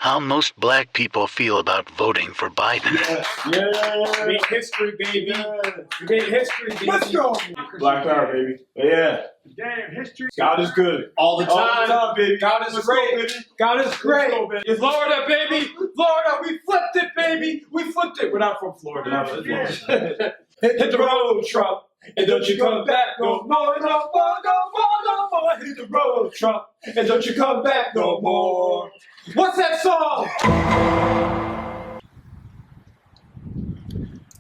how most black people feel about voting for Biden. Yeah. We made history, baby. We made history, baby. Let's go. Black power, baby. Yeah. Damn, history. God is good. All the time. Baby. God is Let's great. go, baby. God is great. Let's go, baby. It's Florida, baby. Florida, we flipped it, baby. We flipped it. We're not from Florida. Hit the road, Trump. And don't you come back no more, no more, no more, no more. Hit the road, Trump. And don't you come back no more. What's that song?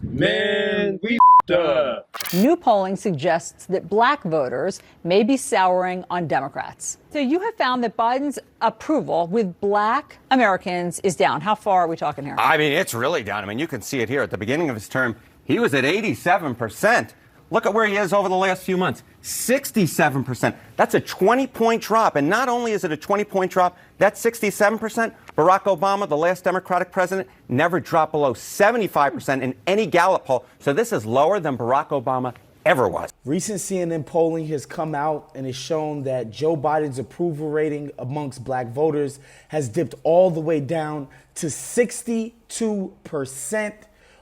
Man, we up. New polling suggests that black voters may be souring on Democrats. So you have found that Biden's approval with black Americans is down. How far are we talking here? I mean, it's really down. I mean, you can see it here. At the beginning of his term, he was at 87%. Look at where he is over the last few months, 67%. That's a 20-point drop. And not only is it a 20-point drop, that's 67%. Barack Obama, the last Democratic president, never dropped below 75% in any Gallup poll. So this is lower than Barack Obama ever was. Recent CNN polling has come out and has shown that Joe Biden's approval rating amongst black voters has dipped all the way down to 62%.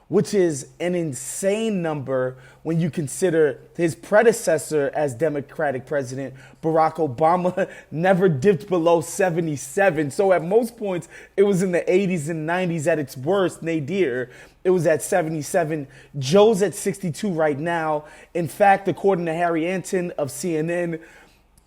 Which is an insane number when you consider his predecessor as Democratic president, Barack Obama, never dipped below 77. So at most points, it was in the 80s and 90s at its worst. Nadir, it was at 77. Joe's at 62 right now. In fact, according to Harry Anton of CNN,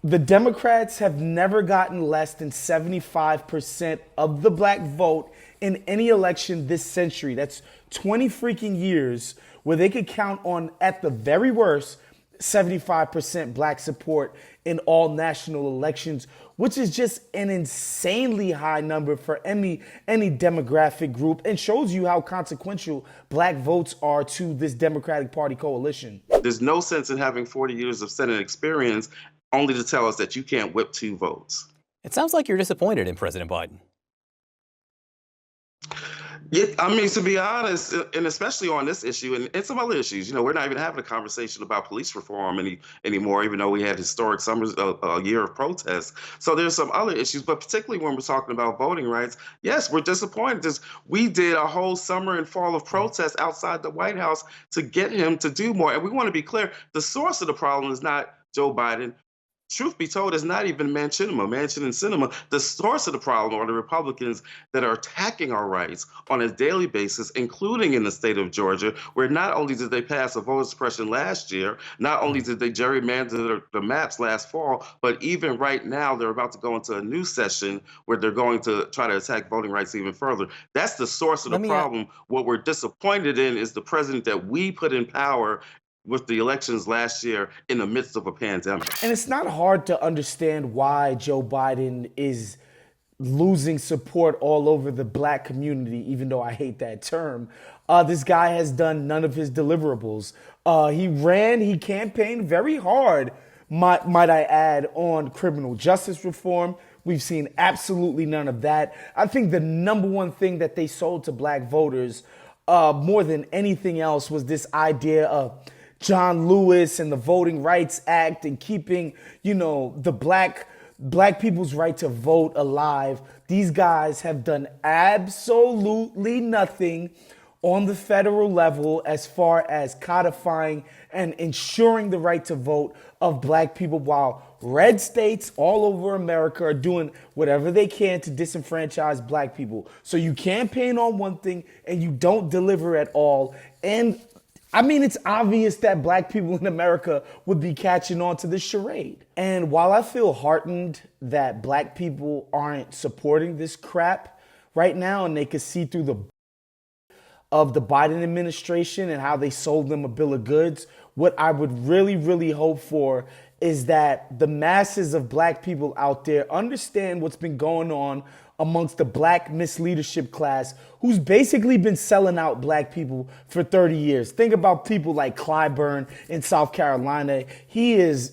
the Democrats have never gotten less than 75% of the black vote in any election this century. That's 20 freaking years where they could count on, at the very worst, 75% black support in all national elections, which is just an insanely high number for any demographic group and shows you how consequential black votes are to this Democratic Party coalition. There's no sense in having 40 years of Senate experience only to tell us that you can't whip 2 votes. It sounds like you're disappointed in President Biden. Yeah, I mean, to be honest, and especially on this issue and some other issues, we're not even having a conversation about police reform anymore, even though we had historic summers, a year of protests. So there's some other issues, but particularly when we're talking about voting rights, yes, we're disappointed. We did a whole summer and fall of protests outside the White House to get him to do more. And we want to be clear, the source of the problem is not Joe Biden. Truth be told, it's not even Manchin and Sinema. The source of the problem are the Republicans that are attacking our rights on a daily basis, including in the state of Georgia, where not only did they pass a voter suppression last year, not only did they gerrymander the maps last fall, but even right now they're about to go into a new session where they're going to try to attack voting rights even further. That's the source of the problem. What we're disappointed in is the president that we put in power with the elections last year in the midst of a pandemic. And it's not hard to understand why Joe Biden is losing support all over the black community, even though I hate that term. This guy has done none of his deliverables. He campaigned very hard, might I add, on criminal justice reform. We've seen absolutely none of that. I think the number one thing that they sold to black voters more than anything else was this idea of John Lewis and the Voting Rights Act and keeping, the black people's right to vote alive. These guys have done absolutely nothing on the federal level as far as codifying and ensuring the right to vote of black people, while red states all over America are doing whatever they can to disenfranchise black people. So you campaign on one thing and you don't deliver at all. And I mean, it's obvious that black people in America would be catching on to this charade. And while I feel heartened that black people aren't supporting this crap right now and they could see through the of the Biden administration and how they sold them a bill of goods, what I would really, really hope for is that the masses of black people out there understand what's been going on amongst the black misleadership class who's basically been selling out black people for 30 years. Think about people like Clyburn in South Carolina. He is,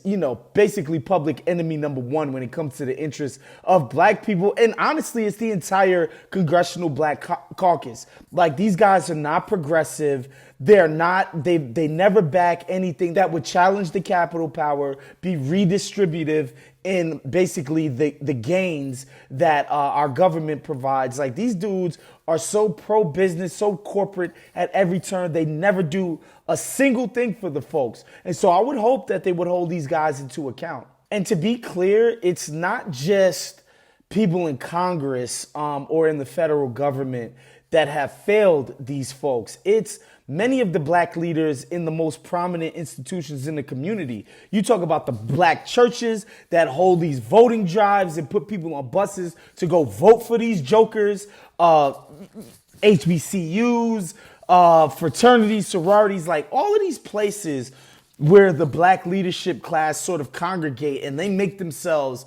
basically public enemy number one when it comes to the interests of black people. And honestly, it's the entire congressional black caucus. Like, these guys are not progressive. They never back anything that would challenge the capital power, be redistributive in basically the gains that our government provides. Like, these dudes are so pro-business, so corporate at every turn. They never do a single thing for the folks. And so I would hope that they would hold these guys into account. And to be clear, it's not just people in Congress or in the federal government that have failed these folks. It's many of the black leaders in the most prominent institutions in the community. You talk about the black churches that hold these voting drives and put people on buses to go vote for these jokers, HBCUs, fraternities, sororities, like all of these places where the black leadership class sort of congregate, and they make themselves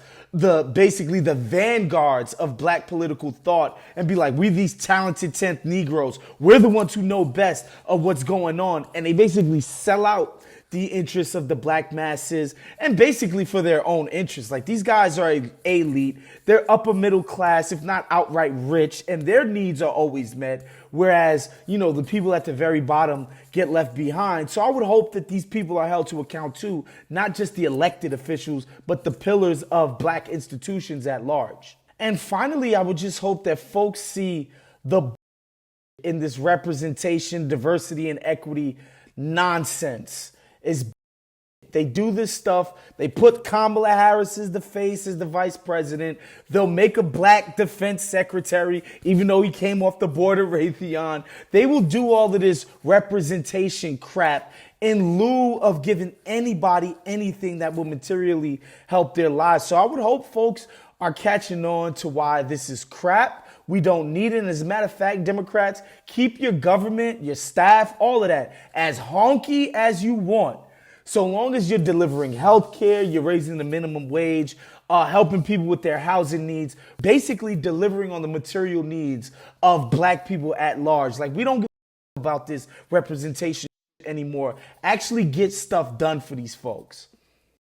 basically the vanguards of black political thought and be like, we're these talented 10th Negroes. We're the ones who know best of what's going on. And they basically sell out the interests of the black masses and basically for their own interests. Like, these guys are elite. They're upper middle class, if not outright rich, and their needs are always met. Whereas, the people at the very bottom get left behind. So I would hope that these people are held to account too, not just the elected officials, but the pillars of black institutions at large. And finally, I would just hope that folks see the in this representation, diversity, and equity nonsense. They do this stuff. They put Kamala Harris as the face, as the vice president. They'll make a black defense secretary, even though he came off the board of Raytheon. They will do all of this representation crap in lieu of giving anybody anything that will materially help their lives. So I would hope folks are catching on to why this is crap. We don't need it. And as a matter of fact, Democrats, keep your government, your staff, all of that as honky as you want. So long as you're delivering health care, you're raising the minimum wage, helping people with their housing needs, basically delivering on the material needs of black people at large. Like, we don't give a about this representation anymore. Actually get stuff done for these folks.